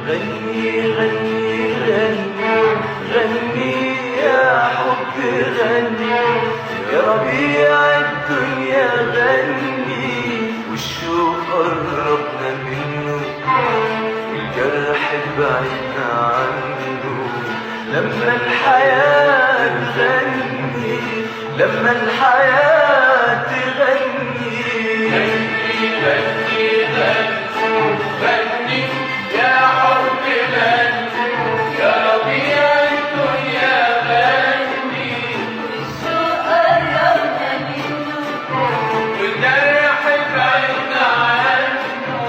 غني غني غني غني يا حب غني يا ربيع الدنيا غني والشوق قربنا منه والجرح بعدنا عنه لما الحياة تغني لما الحياة تغني غني غني غني غني يا حب غني يا ربيع الدنيا غني والشوق قربنا منه والجرح بعدنا عنه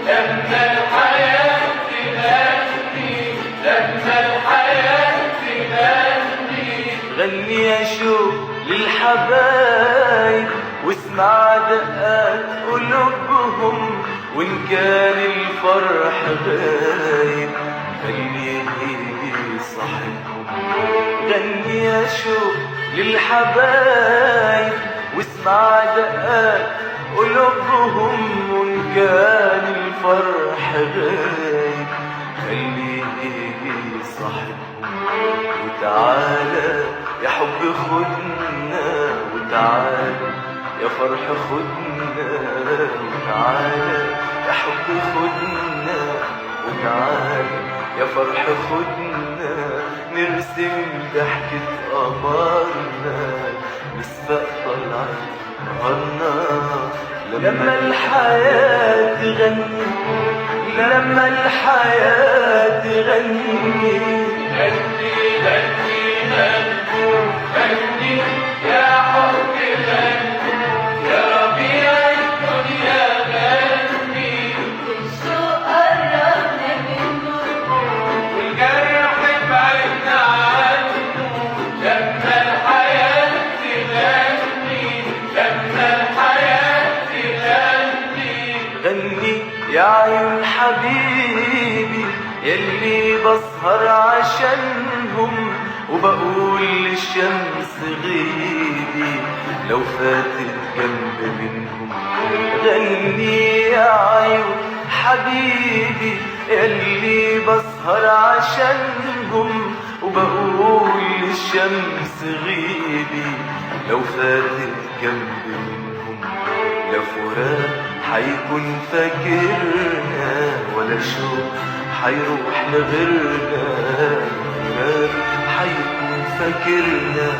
لما الحياة تغني لما الحياة تغني غني يا شوق للحبايب واسمع دقات قلوبهم وإن كان الفرح غايب خليه صاحبهم غني يا شوق للحبايب واسمع دقات قلوبهم وإن كان الفرح غايب خليه صاحبهم وتعالى يا حب خدنا وتعالى يا فرح خدنا وتعالى يا حب خدنا وتعالى يا فرح خدنا نرسم ضحكة قمرنا نسبق طلعت نهارنا لما الحياة تغني لما الحياة تغني غني غني غني غني يا حب غني يا ربيع الدنيا غني والشوق قربنا منه والجرح بعدنا عنه لما الحياة تغني لما الحياة تغني غني يا عيون حبيبي يلي بسهر عشانهم وبقول للشمس غيبي لو فاتت جنب منهم غني يا عيون حبيبي يلي بسهر عشانهم وبقول للشمس غيبي لو فاتت جنب منهم لا فراق حيكون فاكرنا ولا شوق حيروح لغيرنا فراق حيكون فاكرنا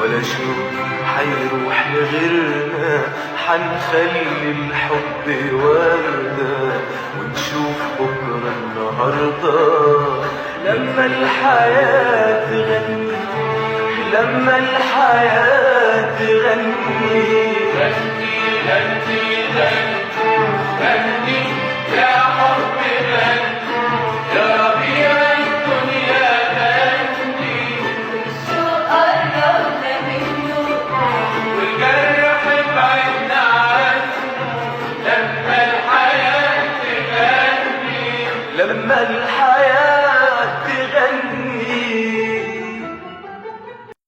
ولا شوق حيروح لغيرنا حنخلي الحب وردة ونشوف بكرة النهاردة لما الحياة تغني لما الحياة تغني غني غني غني غني يا حب غني يا ربيع الدنيا غني والشوق قربنا منه والجرح بعدنا عنه لما الحياة تغني لما الحياة